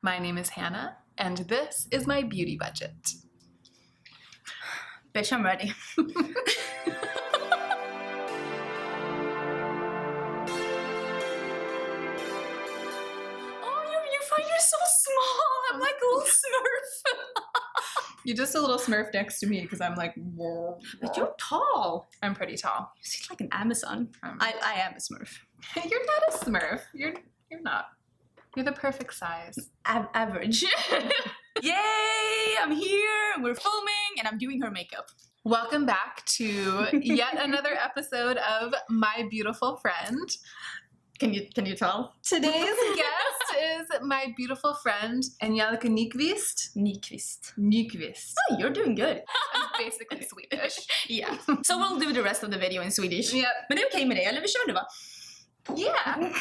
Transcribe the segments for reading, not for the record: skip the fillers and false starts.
My name is Hannah, and this is my beauty budget. Bitch, I'm ready. Oh, you find you're so small. I'm like a little smurf. You're just a little smurf next to me because I'm like, whoa. But you're tall. I'm pretty tall. You seem like an Amazon. I am a smurf. You're not a smurf. You're not. You're the perfect size. Average. Yay! I'm here. We're filming, and I'm doing her makeup. Welcome back to yet another episode of My Beautiful Friend. Can you tell? Today's guest is my beautiful friend, ANGELICA Nyqvist. Oh, you're doing good. I'm basically Swedish. Yeah. So we'll do the rest of the video in Swedish. Yep. Men det är okej med det, eller vi kör det va? Yeah.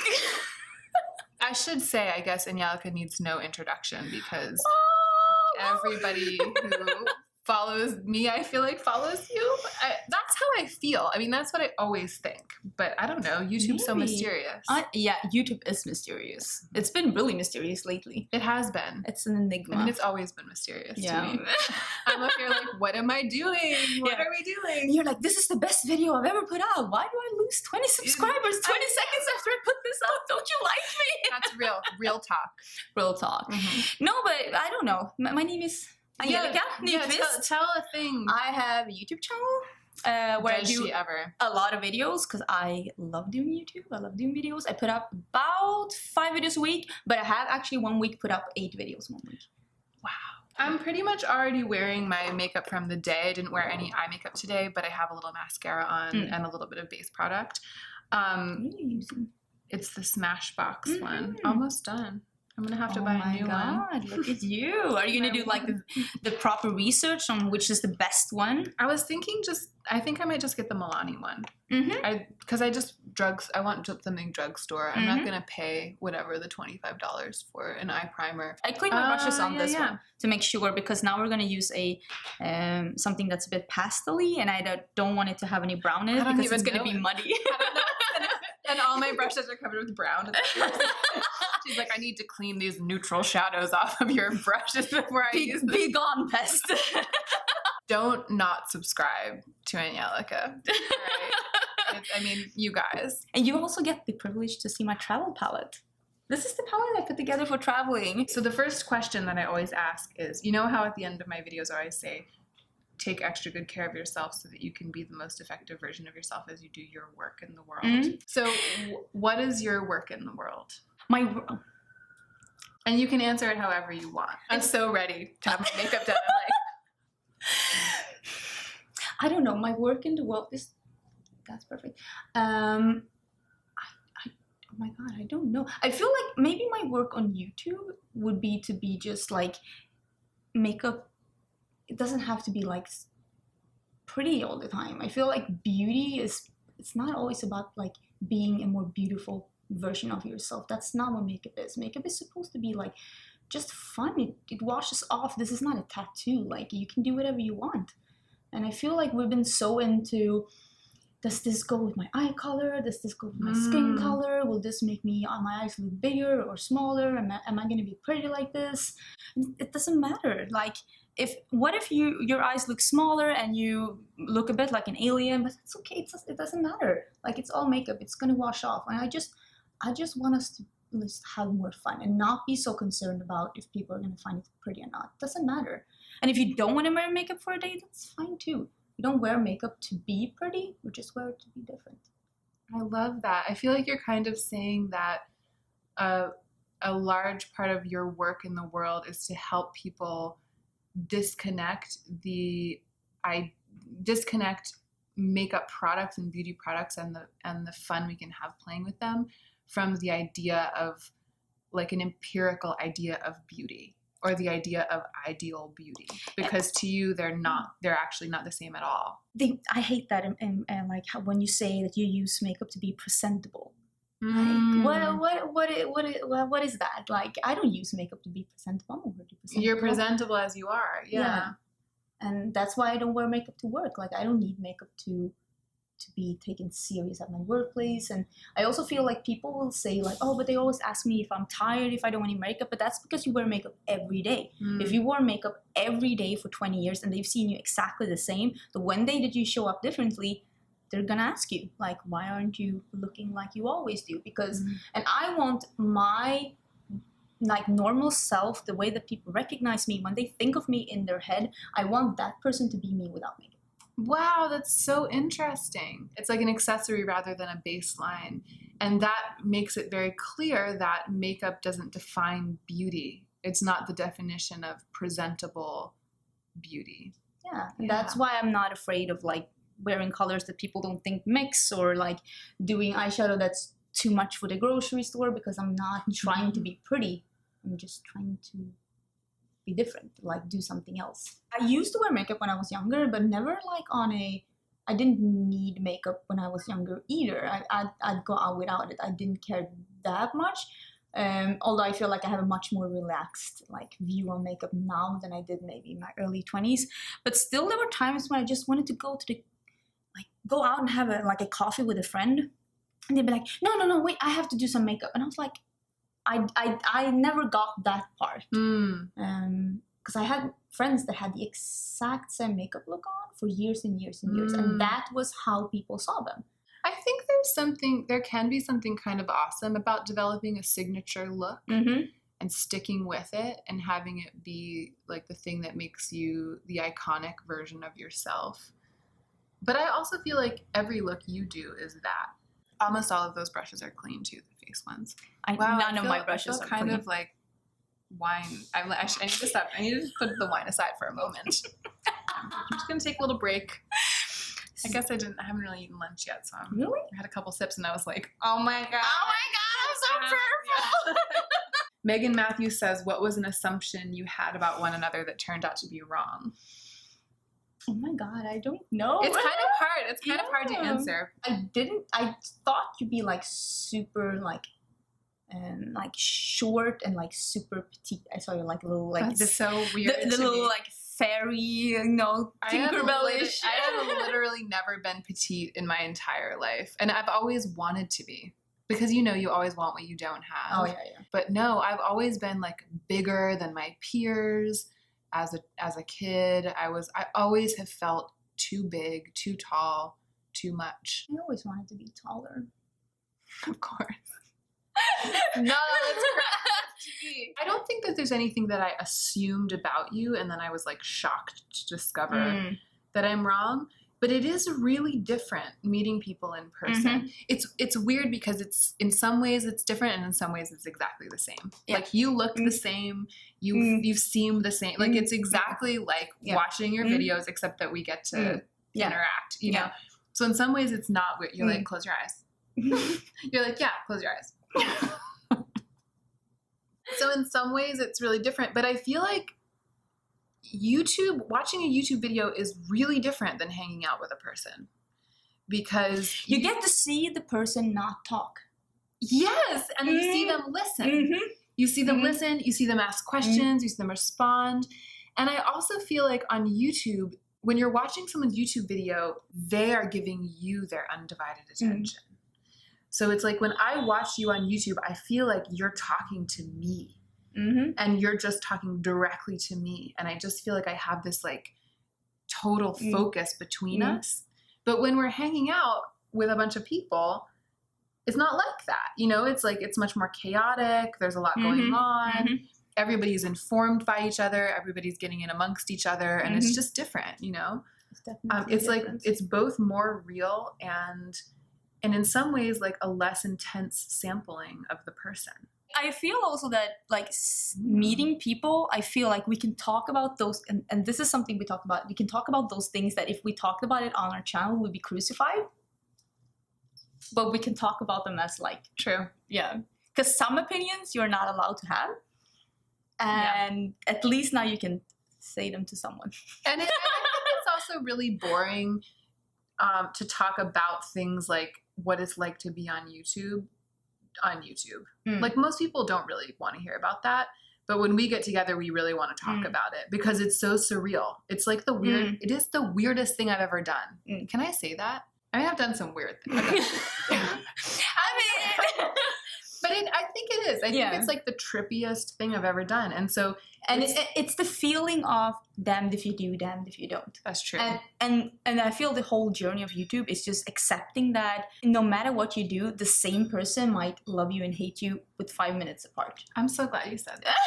I should say, I guess ANGELICA needs no introduction because everybody who follows me, I feel like follows you. That's how I feel. I mean, that's what I always think. But I don't know. YouTube's so mysterious. Yeah, YouTube is mysterious. It's been really mysterious lately. It has been. It's an enigma. I mean, it's always been mysterious to me. I'm up here like, what am I doing? What are we doing? You're like, this is the best video I've ever put out. Why do I lose 20 subscribers 20 seconds after I put this out? Don't you like me? That's real talk. Real talk. Mm-hmm. No, but I don't know. My name is ANGELICA Nyqvist. Tell a thing. I have a YouTube channel where I do a lot of videos because I love doing YouTube. I love doing videos. I put up about 5 videos a week, but I have actually 1 week put up 8 videos 1 week. Wow. I'm pretty much already wearing my makeup from the day. I didn't wear any eye makeup today, but I have a little mascara on and a little bit of base product. What are you using? It's the Smashbox one. Almost done. I'm gonna have to buy a new one. Look at you. Are you gonna do like the proper research on which is the best one? I was thinking I think I might just get the Milani one. Because I want something drugstore. I'm not gonna pay whatever the $25 for an eye primer. I clean my brushes on this one to make sure, because now we're gonna use a something that's a bit pastel-y, and I don't want it to have any brown in it because it's gonna be muddy. I don't know. And all my brushes are covered with brown. She's like, I need to clean these neutral shadows off of your brushes before I use them. Be gone, pest. Don't not subscribe to ANGELICA. Right? I mean, you guys. And you also get the privilege to see my travel palette. This is the palette I put together for traveling. So the first question that I always ask is, you know how at the end of my videos I always say, take extra good care of yourself so that you can be the most effective version of yourself as you do your work in the world. So what is your work in the world? And you can answer it however you want. I'm so ready to have my makeup done. I'm like, I don't know. My work in the world is, that's perfect. Oh my God, I don't know. I feel like maybe my work on YouTube would be to be just like makeup. It doesn't have to be like pretty all the time. I feel like beauty it's not always about like being a more beautiful version of yourself. That's not what makeup is. Makeup is supposed to be like just fun. It washes off. This is not a tattoo. Like you can do whatever you want. And I feel like we've been so into, does this go with my eye color? Does this go with my skin color? Will this make my eyes look bigger or smaller? Am I going to be pretty like this? It doesn't matter. Like what if your eyes look smaller and you look a bit like an alien? But it's okay. It doesn't matter. Like it's all makeup. It's going to wash off. And I just want us to just have more fun and not be so concerned about if people are going to find it pretty or not. It doesn't matter. And if you don't want to wear makeup for a day, that's fine too. You don't wear makeup to be pretty. You just wear it to be different. I love that. I feel like you're kind of saying that a large part of your work in the world is to help people disconnect makeup products and beauty products and the fun we can have playing with them from the idea of like an empirical idea of beauty or the idea of ideal beauty, because to you they're actually not the same at all. I hate that and like when you say that you use makeup to be presentable. Like, what is that? Like, I don't use makeup to be presentable. I'm already presentable. You're presentable as you are. Yeah. And that's why I don't wear makeup to work. Like, I don't need makeup to to be taken serious at my workplace. And I also feel like people will say like, oh, but they always ask me if I'm tired, if I don't want any makeup, but that's because you wear makeup every day. If you wore makeup every day for 20 years and they've seen you exactly the same, the one day that you show up differently, they're gonna ask you like, why aren't you looking like you always do? Because and I want my like normal self, the way that people recognize me when they think of me in their head, I want that person to be me without makeup. Wow, that's so interesting. It's like an accessory rather than a baseline. And that makes it very clear that makeup doesn't define beauty. It's not the definition of presentable beauty. Yeah, and that's why I'm not afraid of like wearing colors that people don't think mix, or like doing eyeshadow that's too much for the grocery store, because I'm not trying to be pretty. I'm just trying to be different, like do something else. I used to wear makeup when I was younger, but never like I didn't need makeup when I was younger either. I'd go out without it. I didn't care that much. Although I feel like I have a much more relaxed like view on makeup now than I did maybe in my early 20s. But still, there were times when I just wanted to go out and have a coffee with a friend, and they'd be like, no, wait, I have to do some makeup, and I was like, I never got that part. Because I had friends that had the exact same makeup look on for years and years and years, and that was how people saw them. I think there can be something kind of awesome about developing a signature look and sticking with it and having it be like the thing that makes you the iconic version of yourself. But I also feel like every look you do is that. Almost all of those brushes are clean too, the face ones. None of my brushes are kind clean. of like wine. I need to stop. I need to put the wine aside for a moment. I'm just gonna take a little break. I guess I haven't really eaten lunch yet, so I had a couple sips and I was like, oh my god, I'm so purple. Megan Matthews says, what was an assumption you had about one another that turned out to be wrong? Oh my god, I don't know. It's kind of hard. It's kind of hard to answer. I thought you'd be like super like short and like super petite. I saw you like a little like That's so weird. The little like fairy, Tinkerbell-ish. I have literally never been petite in my entire life, and I've always wanted to be, because you always want what you don't have. Oh yeah. But no, I've always been like bigger than my peers. As a kid, I always have felt too big, too tall, too much. I always wanted to be taller. Of course. No, it's correct. I don't think that there's anything that I assumed about you and then I was like shocked to discover that I'm wrong. But it is really different meeting people in person. It's weird because it's in some ways it's different and in some ways it's exactly the same. Yeah. Like you look the same, you seem the same. Like it's exactly like watching your videos, except that we get to interact, you know? So in some ways it's not weird. You're like, close your eyes. You're like, yeah, close your eyes. So in some ways it's really different, but I feel like watching a YouTube video is really different than hanging out with a person, because you get to see the person not talk. Yes, and you see them listen. You see them listen, you see them ask questions, you see them respond. And I also feel like on YouTube, when you're watching someone's YouTube video, they are giving you their undivided attention. So it's like when I watch you on YouTube, I feel like you're talking to me. And you're just talking directly to me. And I just feel like I have this like total focus between us. But when we're hanging out with a bunch of people, it's not like that. It's like, it's much more chaotic. There's a lot going on. Everybody's informed by each other. Everybody's getting in amongst each other. And it's just different, It's definitely it's different. Like, it's both more real and in some ways like a less intense sampling of the person. I feel also that like meeting people, I feel like we can talk about those, and this is something we talk about. We can talk about those things that if we talked about it on our channel, we'd be crucified. But we can talk about them as like true. Yeah. Because some opinions you're not allowed to have. And at least now you can say them to someone. And I think it's also really boring to talk about things like what it's like to be on YouTube. Like most people don't really want to hear about that, but when we get together we really want to talk about it because it's so surreal. It's like it is the weirdest thing I've ever done. Can I say that? I mean, I've done some weird things. But I think it is. I think it's like the trippiest thing I've ever done. And so, and it's the feeling of damned if you do, damned if you don't. That's true. And I feel the whole journey of YouTube is just accepting that no matter what you do, the same person might love you and hate you with 5 minutes apart. I'm so glad you said that.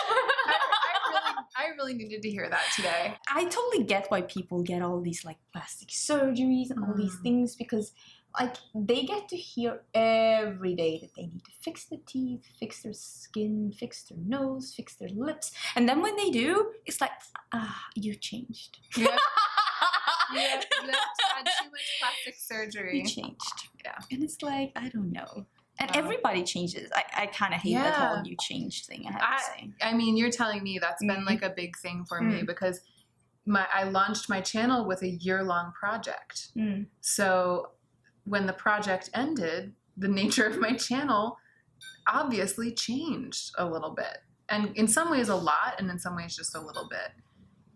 I really needed to hear that today. I totally get why people get all these like plastic surgeries and all these things, because like they get to hear every day that they need to fix their teeth, fix their skin, fix their nose, fix their lips. And then when they do, it's like, you changed. You have had too much plastic surgery. You changed. Yeah. And it's like, I don't know. And everybody changes. I kind of hate that whole you change thing, I have to say. I mean, you're telling me that's been like a big thing for me, because I launched my channel with a year-long project. So when the project ended, the nature of my channel obviously changed a little bit. And in some ways a lot, and in some ways just a little bit.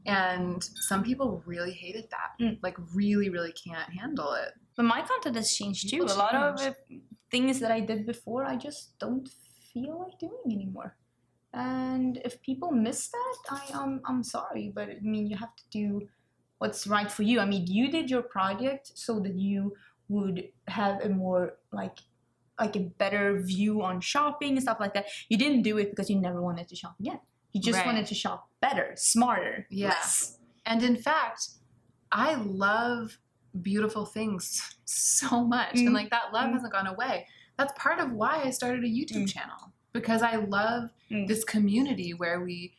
And some people really hated that. Like really, really can't handle it. But my content has changed too. A lot of things that I did before, I just don't feel like doing anymore. And if people miss that, I'm sorry. But I mean, you have to do what's right for you. I mean, you did your project so that you would have a more like a better view on shopping and stuff like that. You didn't do it because you never wanted to shop again. You just wanted to shop better, smarter, less. And in fact, I love beautiful things so much. And like that love hasn't gone away. That's part of why I started a YouTube channel, because I love this community where we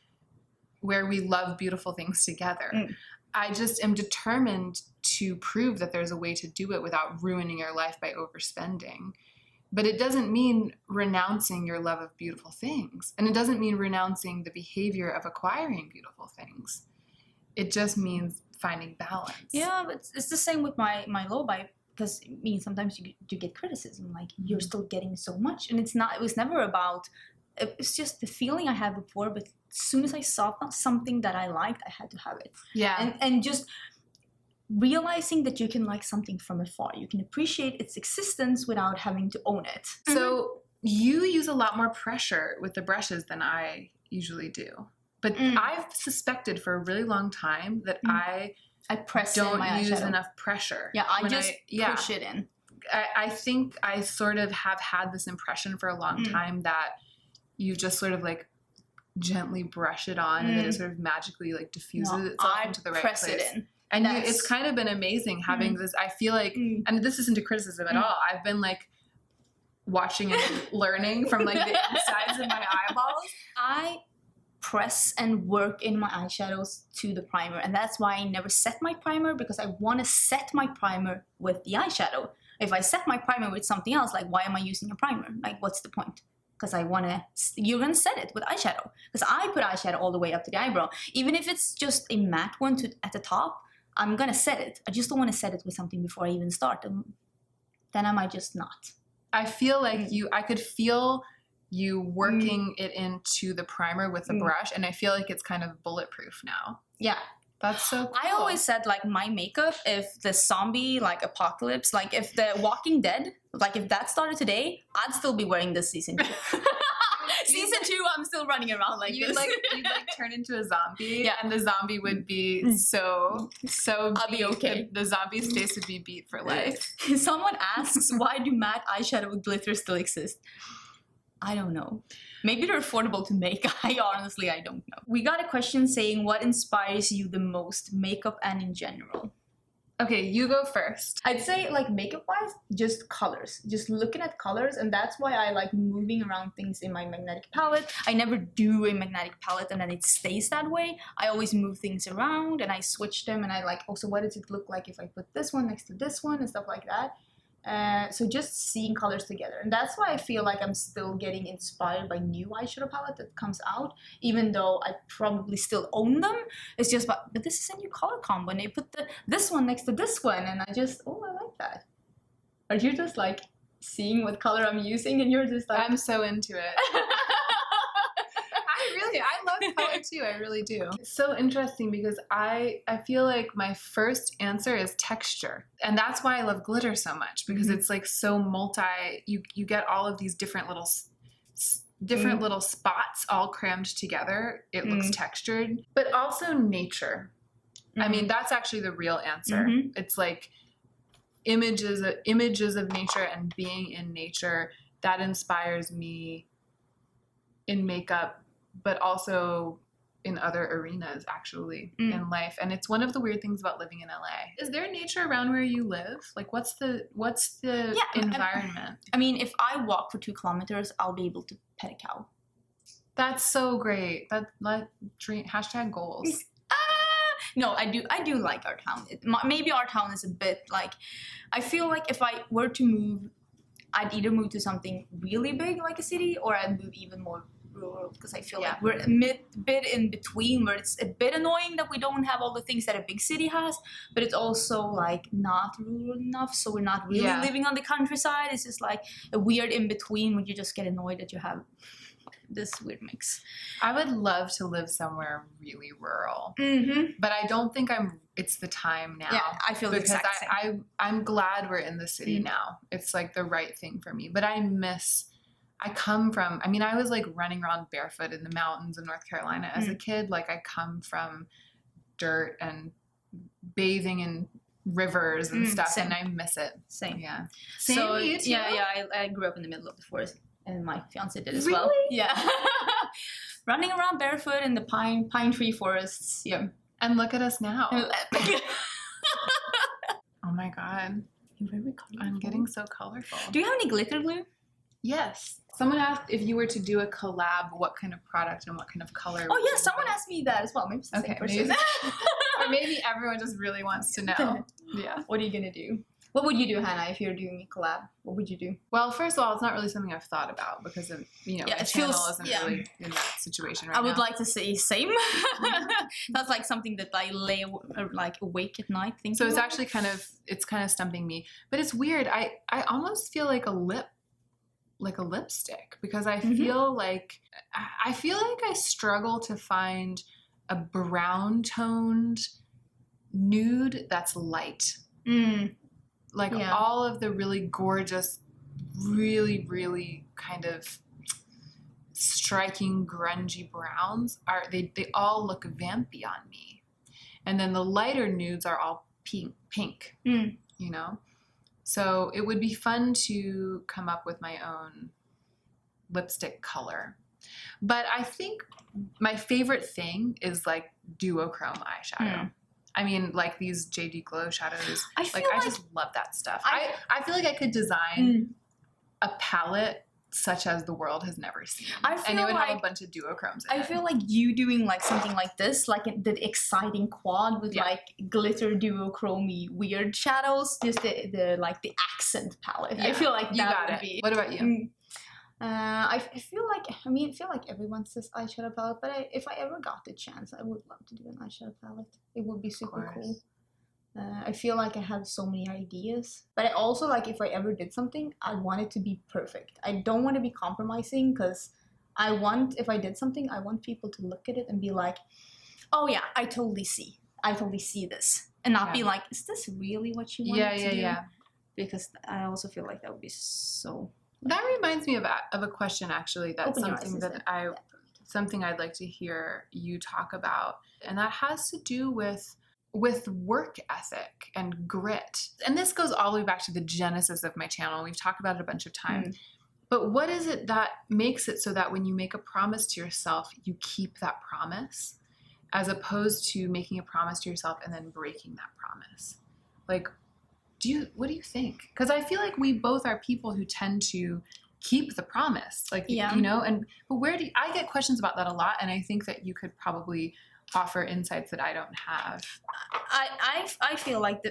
love beautiful things together. I just am determined to prove that there's a way to do it without ruining your life by overspending. But it doesn't mean renouncing your love of beautiful things. And it doesn't mean renouncing the behavior of acquiring beautiful things. It just means finding balance. Yeah, but it's the same with my low buy, because I mean, sometimes you do get criticism, like you're still getting so much. And it was never about, it's just the feeling I had before, but as soon as I saw something that I liked, I had to have it. Yeah. And just realizing that you can like something from afar. You can appreciate its existence without having to own it. So you use a lot more pressure with the brushes than I usually do. But I've suspected for a really long time that I press don't in my use eyeshadow. Enough pressure. Yeah, I just push it in. I think I sort of have had this impression for a long time that you just sort of like gently brush it on and then it sort of magically like diffuses itself into the right place. I press it in. And it's kind of been amazing having this. I feel like, and this isn't a criticism at all. I've been like watching and learning from like the insides of my eyeballs. I press and work in my eyeshadows to the primer, and that's why I never set my primer, because I want to set my primer with the eyeshadow. If I set my primer with something else, like why am I using a primer? Like what's the point? Because you're gonna set it with eyeshadow. Because I put eyeshadow all the way up to the eyebrow, even if it's just a matte one at the top. I'm gonna set it. I just don't want to set it with something before I even start. Then I might just not. I feel like I could feel you working it into the primer with the brush, and I feel like it's kind of bulletproof now. Yeah. That's so cool. I always said like my makeup, if the zombie like apocalypse, like if the Walking Dead, like if that started today, I'd still be wearing this season 2. Season 2, I'm still running around like this. You'd like turn into a zombie, and the zombie would be so I'll be okay. The zombie's face would be beat for life. Someone asks, why do matte eyeshadow with glitter still exist? I don't know. Maybe they're affordable to make. I don't know. We got a question saying, what inspires you the most, makeup and in general? Okay, you go first. I'd say like makeup-wise, just colors. Just looking at colors, and that's why I like moving around things in my magnetic palette. I never do a magnetic palette and then it stays that way. I always move things around and I switch them, and I like, also what does it look like if I put this one next to this one and stuff like that. So just seeing colors together, and that's why I feel like I'm still getting inspired by new eyeshadow palette that comes out, even though I probably still own them. It's just, but this is a new color combo, and they put this one next to this one, and I just, I like that. Are you just like seeing what color I'm using, and you're just like, I'm so into it. I love forward to. I really do. It's so interesting because I feel like my first answer is texture. And that's why I love glitter so much, because it's like so you get all of these different little little spots all crammed together. It looks textured, but also nature. I mean, that's actually the real answer. It's like images of nature and being in nature that inspires me in makeup, but also in other arenas actually in life. And it's one of the weird things about living in LA. Is there nature around where you live? Like what's the environment? I mean, if I walk for 2 kilometers, I'll be able to pet a cow. That's so great. Dream #goals. No, I do like our town. Maybe our town is a bit like, I feel like if I were to move, I'd either move to something really big like a city, or I'd move even more rural, because I feel like we're a bit in between, where it's a bit annoying that we don't have all the things that a big city has, but it's also like not rural enough, so we're not really living on the countryside. It's just like a weird in between when you just get annoyed that you have this weird mix. I would love to live somewhere really rural, but I don't think it's the time now. Yeah, I feel because the exact same. I'm glad we're in the city now. It's like the right thing for me. But I was like running around barefoot in the mountains of North Carolina as a kid. Like I come from dirt and bathing in rivers and stuff, and I miss it. Same. Yeah. Same. So you too? I grew up in the middle of the forest, and my fiance did as really? well. Yeah. Running around barefoot in the pine tree forests. Yeah. And look at us now. Oh my God. You're very colorful. I'm getting so colorful. Do you have any glitter glue? Yes. Someone asked if you were to do a collab, what kind of product and what kind of color. Oh yeah, someone asked me that as well. Maybe it's the same person. Maybe. Or maybe everyone just really wants to know. Yeah. What are you gonna do? What would you do, Hannah, if you're doing a collab? What would you do? Well, first of all, it's not really something I've thought about because of, my channel isn't really in that situation right now. I would like to say same. That's like something that I lay like awake at night thinking. So it's actually kind of stumping me. But it's weird. I almost feel like a lipstick, because I feel like I struggle to find a brown toned nude that's light. All of the really gorgeous, really, really kind of striking grungy browns they all look vampy on me. And then the lighter nudes are all pink, So it would be fun to come up with my own lipstick color. But I think my favorite thing is like duochrome eyeshadow. I mean, like these JD Glow shadows. I just love that stuff. I feel like I could design a palette such as the world has never seen. And it would have a bunch of duochromes in it. I feel like you doing like something like this, like the exciting quad with like glitter duochromy weird shadows, just the accent palette. I feel like that would be. What about you? I feel like everyone says eyeshadow palette, but if I ever got the chance, I would love to do an eyeshadow palette. It would be super cool. I feel like I have so many ideas, but I also like, if I ever did something, I want it to be perfect. I don't want to be compromising, because if I did something, I want people to look at it and be like, oh yeah, I totally see this, and not be like, is this really what you want to do? Yeah. Because I also feel like that would be so. That reminds me of a question, actually. That's something I'd like to hear you talk about, and that has to do with work ethic and grit. And this goes all the way back to the genesis of my channel. We've talked about it a bunch of times. But what is it that makes it so that when you make a promise to yourself, you keep that promise, as opposed to making a promise to yourself and then breaking that promise? Like, what do you think? Because I feel like we both are people who tend to keep the promise, but I get questions about that a lot, and I think that you could probably offer insights that I don't have. I feel like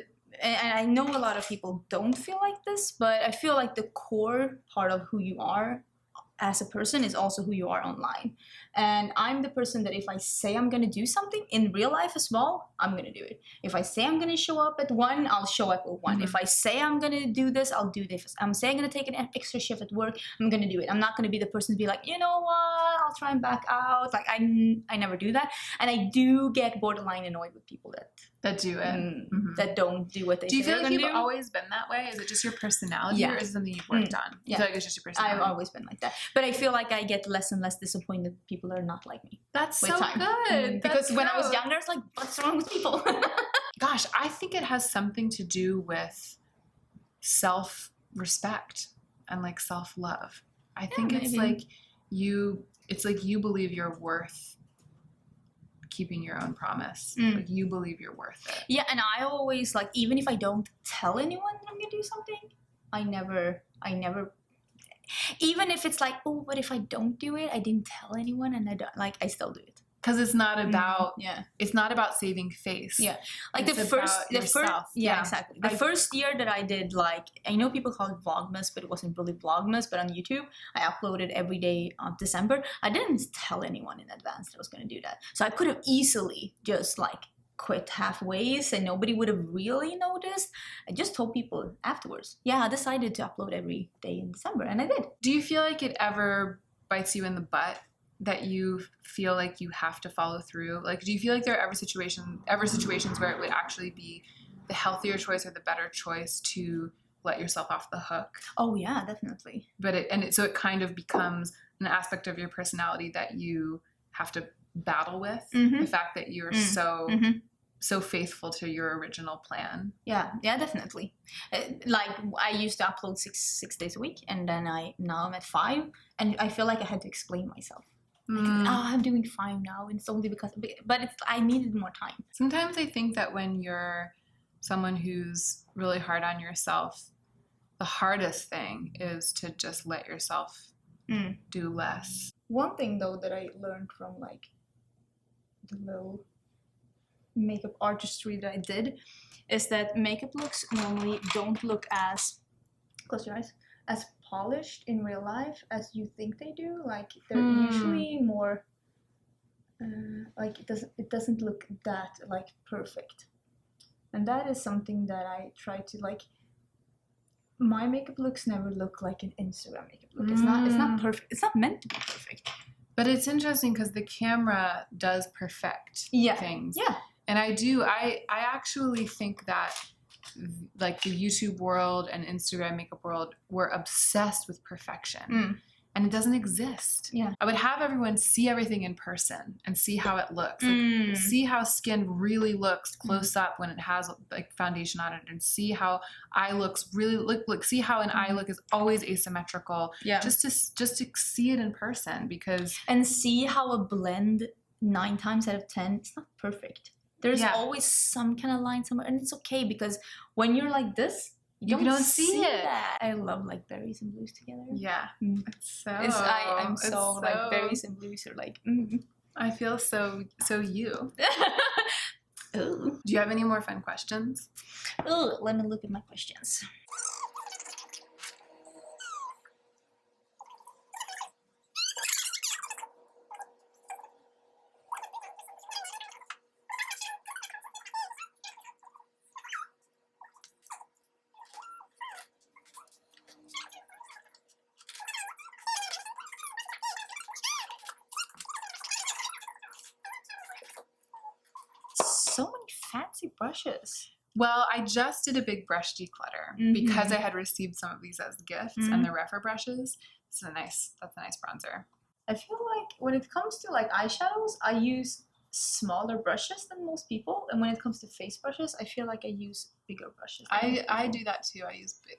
and I know a lot of people don't feel like this, but I feel like the core part of who you are as a person is also who you are online. And I'm the person that if I say I'm going to do something in real life as well, I'm going to do it. If I say I'm going to show up at 1, I'll show up at 1. Mm-hmm. If I say I'm going to do this, I'll do this. I'm saying I'm going to take an extra shift at work, I'm going to do it. I'm not going to be the person to be like, you know what, I'll try and back out. Like I never do that. And I do get borderline annoyed with people that do it. that don't do what they say. Do you feel they're like gonna you've do. always been that way? Is it just your personality, or is it something you've worked on? You feel like it's just your personality? I've always been like that. But I feel like I get less and less disappointed that people are not like me. That's with so time. good. Because That's when I was true. younger, it's like, what's wrong with people? Gosh, I think it has something to do with self-respect and like self-love. I think it's maybe. like you believe you're worth keeping your own promise. Like you believe you're worth it. Yeah, and I always like, even if I don't tell anyone that I'm gonna do something, I never, even if it's like, oh, but if I don't do it, I didn't tell anyone, and I still do it. Because it's not about Yeah. it's not about saving face. Yeah. Like It's the first about yourself. yeah, exactly. The first year that I did, like, I know people call it Vlogmas, but it wasn't really Vlogmas, but on YouTube, I uploaded every day on December. I didn't tell anyone in advance that I was going to do that. So I could have easily just like quit halfway and nobody would have really noticed. I just told people afterwards. Yeah, I decided to upload every day in December, and I did. Do you feel like it ever bites you in the butt that you feel like you have to follow through? Like, do you feel like there are ever situations where it would actually be the healthier choice or the better choice to let yourself off the hook? Oh yeah, definitely. So it kind of becomes an aspect of your personality that you have to battle with. The fact that you're so faithful to your original plan. Yeah, definitely. Like I used to upload six days a week, and then now I'm at 5, and I feel like I had to explain myself. Like, I'm doing 5 now, and it's only because, but I needed more time. Sometimes I think that when you're someone who's really hard on yourself, the hardest thing is to just let yourself do less. One thing though that I learned from like the little makeup artistry that I did is that makeup looks normally don't look as, close your eyes, as polished in real life as you think they do. Like they're usually more like it doesn't look that like perfect, and that is something that I try to like. My makeup looks never look like an Instagram makeup look. It's not perfect. It's not meant to be perfect. But it's interesting because the camera does perfect things. Yeah. And I actually think that like the YouTube world and Instagram makeup world, we're obsessed with perfection. And it doesn't exist. Yeah. I would have everyone see everything in person and see how it looks. Like, see how skin really looks close up when it has like foundation on it, and see how eye looks really look see how an eye look is always asymmetrical. Yeah. Just to see it in person, because and see how a blend 9 times out of 10 it's not perfect. There's always some kind of line somewhere, and it's okay because when you're like this, you don't see it. That. I love like berries and blues together. Yeah, I'm so like berries and blues are like. I feel so you. Ooh. Do you have any more fun questions? Ooh, let me look at my questions. So many fancy brushes. Well, I just did a big brush declutter because I had received some of these as gifts, and they're Refer brushes. That's a nice bronzer. I feel like when it comes to like eyeshadows, I use smaller brushes than most people, and when it comes to face brushes, I feel like I use bigger brushes. I do that too.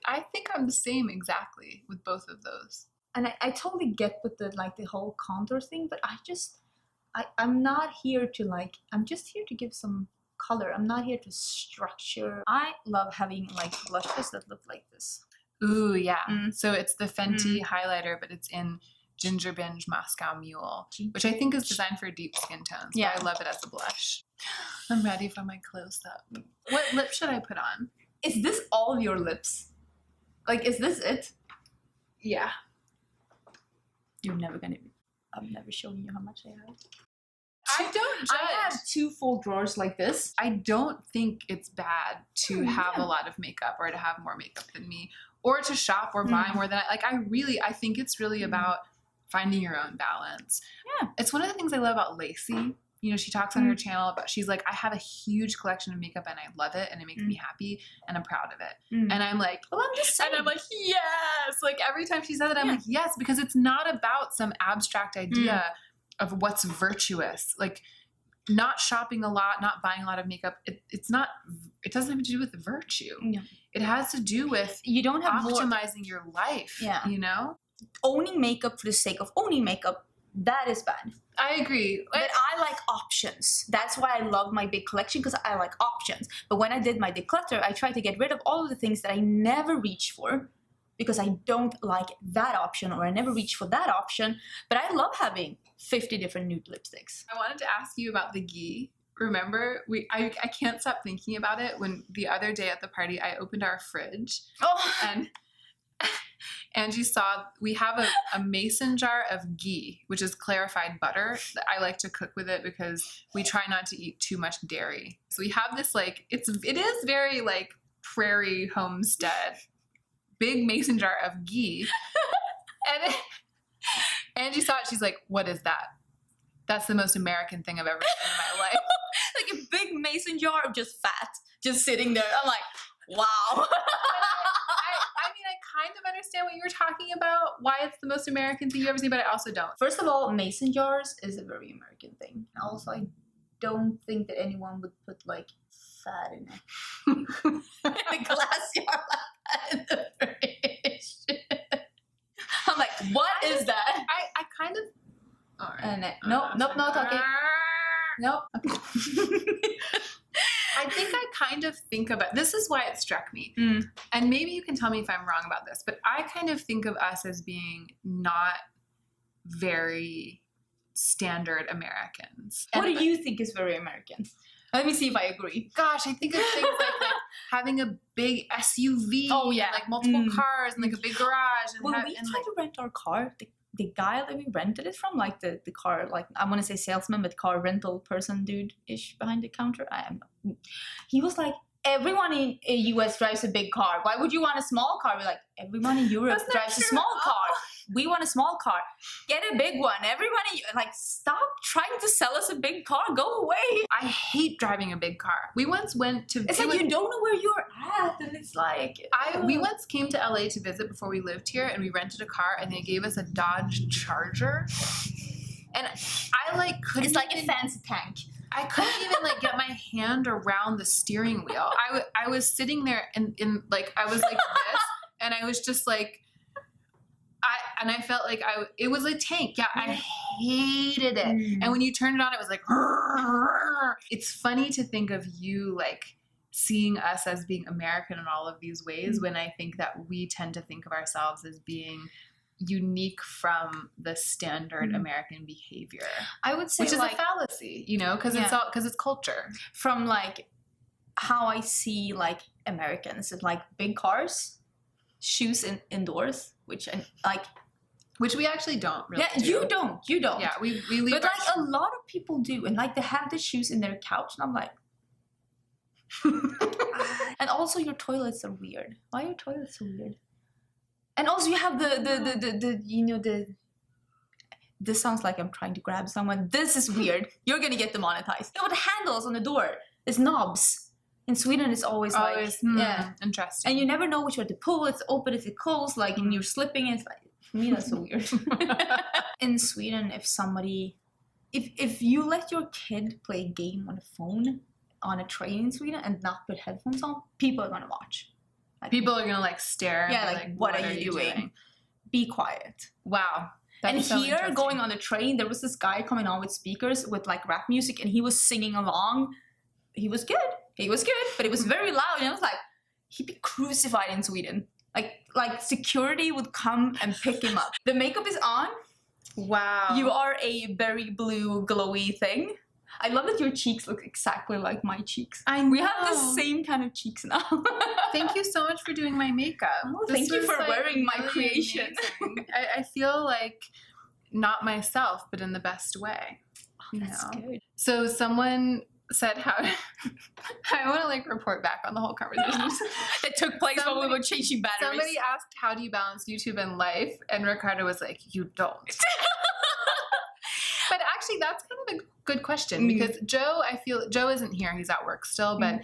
I think I'm the same exactly with both of those. And I totally get with the whole contour thing, but I'm not here to like, I'm just here to give some color. I'm not here to structure. I love having like blushes that look like this. Ooh, yeah. So it's the Fenty highlighter, but it's in Ginger Binge Moscow Mule, which I think is designed for deep skin tones. Yeah. I love it as a blush. I'm ready for my close-up. What lip should I put on? Is this all your lips? Like, is this it? Yeah. You're never gonna. I'm never showing you how much I have. I don't judge. I have 2 full drawers like this. I don't think it's bad to have a lot of makeup or to have more makeup than me or to shop or buy more than I think it's really about finding your own balance. Yeah. It's one of the things I love about Lacey. You know, she talks on her channel about, she's like, I have a huge collection of makeup and I love it and it makes me happy and I'm proud of it. And I'm like, well, I'm just saying. And I'm like, yes. Like every time she says it, I'm like, yes, because it's not about some abstract idea of what's virtuous. Like not shopping a lot, not buying a lot of makeup. It doesn't have to do with virtue. No. It has to do with you don't have optimizing your life. Yeah. You know? Owning makeup for the sake of owning makeup, that is bad. I agree. But I like options. That's why I love my big collection, because I like options. But when I did my declutter, I tried to get rid of all of the things that I never reach for because I don't like that option or I never reach for that option. But I love having 50 different nude lipsticks. I wanted to ask you about the ghee. Remember, I can't stop thinking about it. When the other day at the party, I opened our fridge and Angie saw we have a mason jar of ghee, which is clarified butter. I like to cook with it because we try not to eat too much dairy. So we have this it is very like prairie homestead, big mason jar of ghee. And Angie saw it. She's like, "What is that?" That's the most American thing I've ever seen in my life. Like a big mason jar of just fat, just sitting there. I'm like, wow. I mean, I kind of understand what you were talking about, why it's the most American thing you've ever seen, but I also don't. First of all, mason jars is a very American thing. And also, I don't think that anyone would put like fat in it. In a glass jar like that in the fridge. I'm like, what is that? I kind of... All right. Nope, no talking. Nope. Okay. I think I kind of think about, this is why it struck me. And maybe you can tell me if I'm wrong about this, but I kind of think of us as being not very standard Americans. What do you think is very American? Let me see if I agree. Gosh, I think of things like having a big SUV. Oh, yeah. And like multiple cars and like a big garage. And when we tried to rent our car, the guy that we rented it from, like the car, like I want to say salesman, but car rental person dude-ish behind the counter. He was like, everyone in US drives a big car. Why would you want a small car? We're like, everyone in Europe drives a small car. We want a small car. Get a big one. Everyone stop trying to sell us a big car. Go away. I hate driving a big car. We once went to... It's like you don't know where you're at. And it's like... We once came to LA to visit before we lived here, and we rented a car, and they gave us a Dodge Charger. And I couldn't... It's like a fancy tank. I couldn't even get my hand around the steering wheel. I was sitting there and I was like this, and I was just like, I felt like it was a tank. Yeah, I hated it. And when you turned it on, it was like, it's funny to think of you seeing us as being American in all of these ways, when I think that we tend to think of ourselves as being unique from the standard American behavior. I would say, which is a fallacy, because it's culture. From how I see Americans, it's big cars, shoes indoors, which we actually don't really. Yeah, do. You don't. Yeah, we leave. But a lot of people do, and they have the shoes in their couch, and I'm like. And also your toilets are weird. Why are your toilets so weird? And also you have this sounds like I'm trying to grab someone. This is weird. You're gonna get demonetized. No, the handles on the door. It's knobs. In Sweden, it's always interesting. And you never know which way to pull. It's open, it's closed. And you're slipping. It's for me, that's so weird. In Sweden, if you let your kid play a game on a phone on a train in Sweden and not put headphones on, people are gonna watch. People are gonna stare. Yeah, and what are you doing? Be quiet. Wow. And here, going on the train, there was this guy coming on with speakers with rap music, and he was singing along. He was good, but it was very loud. And I was like, he'd be crucified in Sweden. Security would come and pick him up. The makeup is on. Wow. You are a berry blue glowy thing. I love that your cheeks look exactly like my cheeks. We have the same kind of cheeks now. Thank you so much for doing my makeup. Oh, thank you for wearing my really creation. I feel not myself, but in the best way. That's good. So someone said how I want to like report back on the whole conversation That took place while we were changing batteries. Somebody asked, how do you balance YouTube and life? And Ricardo was like, you don't. But actually, that's kind of a good question because Joe isn't here. He's at work still. But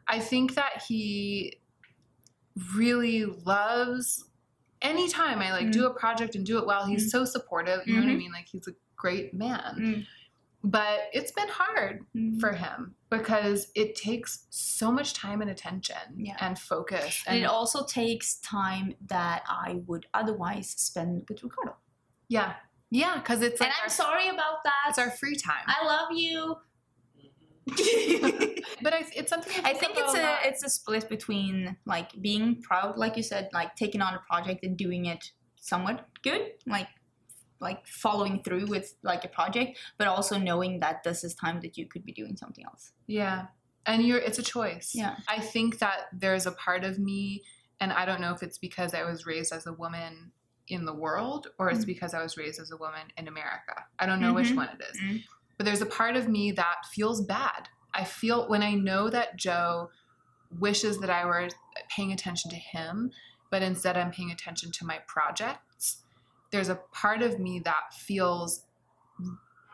I think that he really loves anytime I like do a project and do it well. He's so supportive. You know what I mean? Like, he's a great man. But it's been hard for him because it takes so much time and attention and focus. And it also takes time that I would otherwise spend with Ricardo. Yeah. Yeah, because it's like... And I'm sorry about that. It's our free time. I love you. But it's something I think it's a split between like being proud, like you said, like taking on a project and doing it somewhat good, like following through with like a project, but also knowing that this is time that you could be doing something else. Yeah. And it's a choice. Yeah. I think that there's a part of me, and I don't know if it's because I was raised as a woman in the world or it's because I was raised as a woman in America. I don't know which one it is. But there's a part of me that feels bad. I feel when I know that Joe wishes that I were paying attention to him, but instead I'm paying attention to my projects. There's a part of me that feels,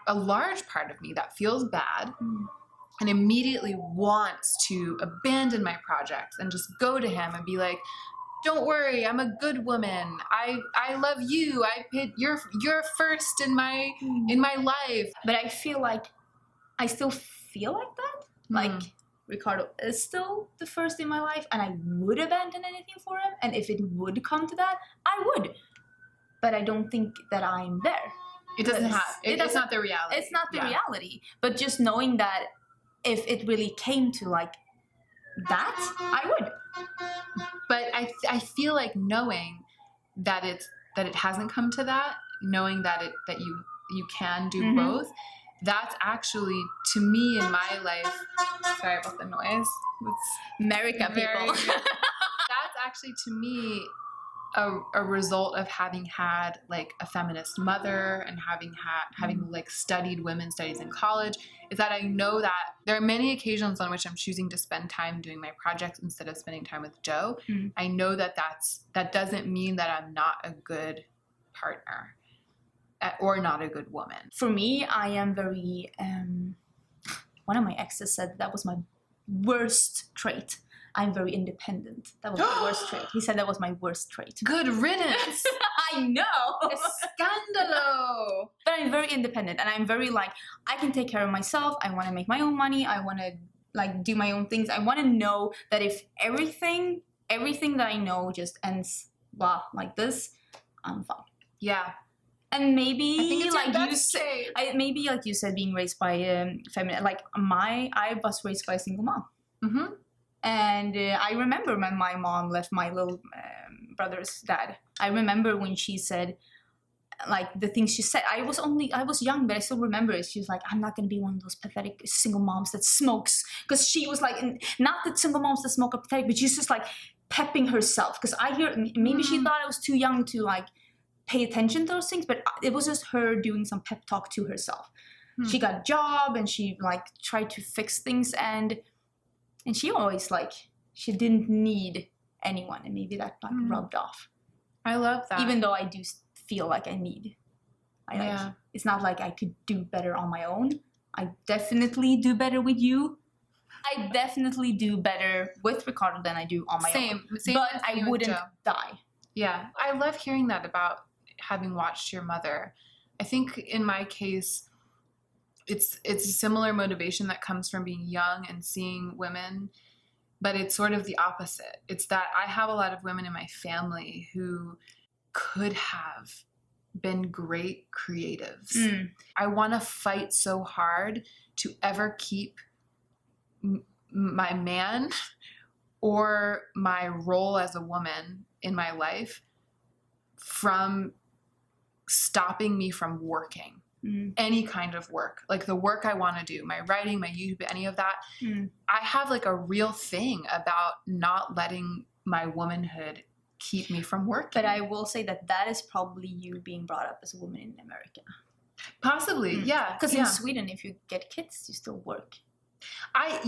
a large part of me that feels bad and immediately wants to abandon my projects and just go to him and be like, don't worry, I'm a good woman. I love you. You're first in my life. But I feel like I still feel like that. Like Ricardo is still the first in my life and I would abandon anything for him. And if it would come to that, I would. But I don't think that I'm there. It doesn't have. It's not the reality. It's not the reality. But just knowing that if it really came to like that, I would. But I feel like knowing that it hasn't come to that, knowing that you can do both, that's actually to me in my life. Sorry about the noise. It's America people. That's actually to me a result of having had like a feminist mother and having like studied women's studies in college, is that I know that there are many occasions on which I'm choosing to spend time doing my projects instead of spending time with Joe. I know that doesn't mean that I'm not a good partner or not a good woman. For me, I am very, one of my exes said that was my worst trait. I'm very independent. That was my worst trait. He said that was my worst trait. Good riddance. I know. Scandalo. But I'm very independent and I'm very like, I can take care of myself. I want to make my own money. I want to like do my own things. I want to know that if everything that I know just ends like this, I'm fine. Yeah. And maybe maybe like you said, being raised by feminine, like I was raised by a single mom. And I remember when my mom left my little brother's dad. I remember when she said, like, the things she said. I was young, but I still remember it. She was like, I'm not going to be one of those pathetic single moms that smokes. Because she was like, not that single moms that smoke are pathetic, but she's just like pepping herself. Because I hear, maybe she thought I was too young to like pay attention to those things, but it was just her doing some pep talk to herself. She got a job and she like tried to fix things and she always like, she didn't need anyone, and maybe that like rubbed off. I love that. Even though I do feel like I need. Like, it's not like I could do better on my own. I definitely do better with you. I definitely do better with Ricardo than I do on my own. Same. But I wouldn't die. Yeah. I love hearing that about having watched your mother. I think in my case, it's a similar motivation that comes from being young and seeing women, but it's sort of the opposite. It's that I have a lot of women in my family who could have been great creatives. I want to fight so hard to ever keep my man or my role as a woman in my life from stopping me from working. Any kind of work, like the work I want to do, my writing, my YouTube, any of that. I have like a real thing about not letting my womanhood keep me from working. But I will say that is probably you being brought up as a woman in America. Possibly, yeah. Because in Sweden, if you get kids, you still work. I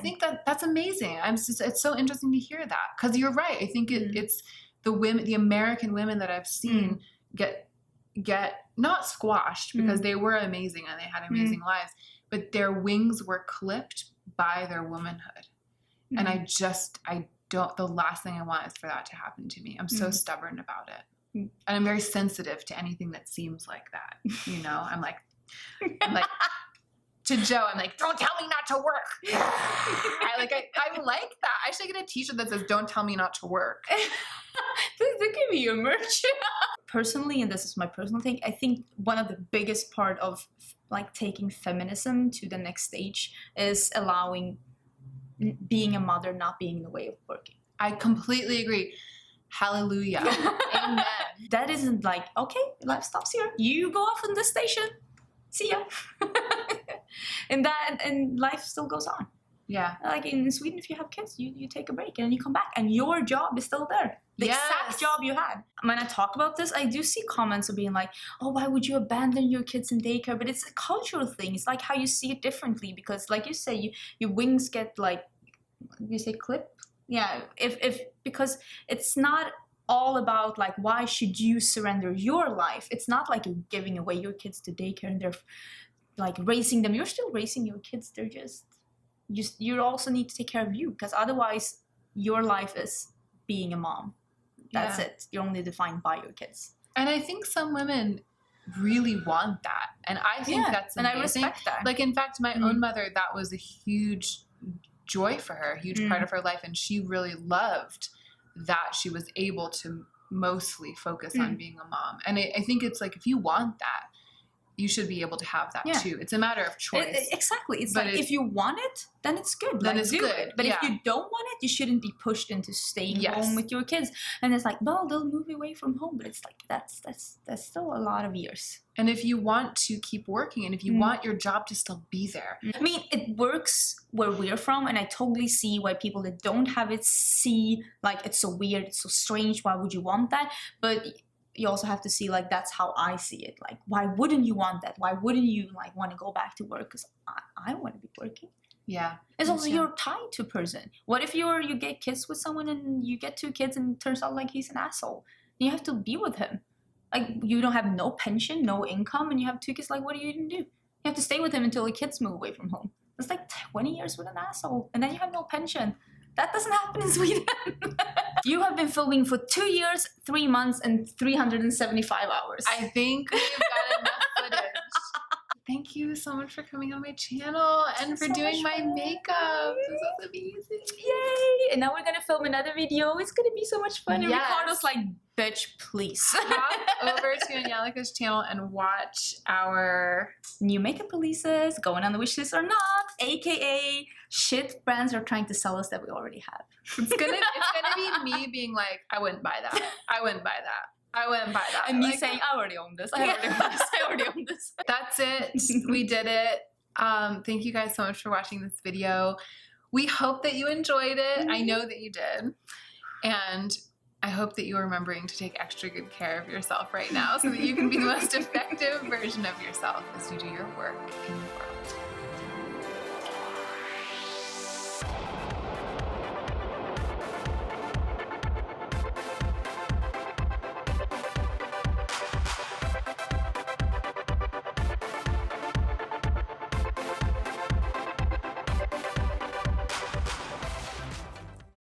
think that's amazing. It's so interesting to hear that, because you're right. I think it's the American women that I've seen get not squashed, because they were amazing and they had amazing lives, but their wings were clipped by their womanhood. And I don't, the last thing I want is for that to happen to me. I'm so stubborn about it. And I'm very sensitive to anything that seems like that. I'm like to Joe, I'm like, don't tell me not to work. I like that. I should get a t-shirt that says, don't tell me not to work. This could be your merch. Personally, and this is my personal thing, I think one of the biggest part of like taking feminism to the next stage is allowing being a mother not being in the way of working. I completely agree. Hallelujah. Amen. That isn't like, okay, life stops here. You go off on this station. See ya. and life still goes on. Yeah. Like in Sweden, if you have kids, you take a break and then you come back and your job is still there. The exact job you had. When I talk about this, I do see comments of being like, oh, why would you abandon your kids in daycare? But it's a cultural thing. It's like how you see it differently, because like you say, your wings get like, you say clip? Yeah. Because it's not all about like, why should you surrender your life? It's not like you're giving away your kids to daycare and they're like raising them. You're still raising your kids. They're just you also need to take care of you, because otherwise your life is being a mom. That's it. You're only defined by your kids. And I think some women really want that. And I think that's amazing. And I respect that. Like, in fact, my own mother, that was a huge joy for her, a huge part of her life. And she really loved that she was able to mostly focus on being a mom. And I think it's like, if you want that, you should be able to have that too. It's a matter of choice. Exactly. It's like, if you want it, then it's good. Then it's good. But if you don't want it, you shouldn't be pushed into staying home with your kids. And it's like, well, they'll move away from home. But it's like, that's still a lot of years. And if you want to keep working, and if you want your job to still be there. I mean, it works where we're from. And I totally see why people that don't have it see, like, it's so weird, it's so strange. Why would you want that? But you also have to see, like, that's how I see it. Like, why wouldn't you want that? Why wouldn't you, like, want to go back to work? Because I want to be working. Yeah. It's also you're tied to a person. What if you get kids with someone and you get 2 kids and it turns out like he's an asshole? You have to be with him. Like, you don't have no pension, no income, and you have 2 kids. Like, what do you even do? You have to stay with him until the kids move away from home. It's like 20 years with an asshole, and then you have no pension. That doesn't happen in Sweden. You have been filming for 2 years, 3 months, and 375 hours. I think we've got enough footage. Thank you so much for coming on my channel and for doing my makeup. This was amazing. Yay! And now we're gonna film another video. It's gonna be so much fun. And Ricardo's like, bitch, please. Hop over to Angelica's channel and watch our new makeup releases, going on the wish list or not, aka shit brands are trying to sell us that we already have. It's gonna be me being like, I wouldn't buy that. I wouldn't buy that. I wouldn't buy that. And me saying, I already own this. I already own this. That's it. We did it. Thank you guys so much for watching this video. We hope that you enjoyed it. I know that you did. And I hope that you are remembering to take extra good care of yourself right now so that you can be the most effective version of yourself as you do your work in the world.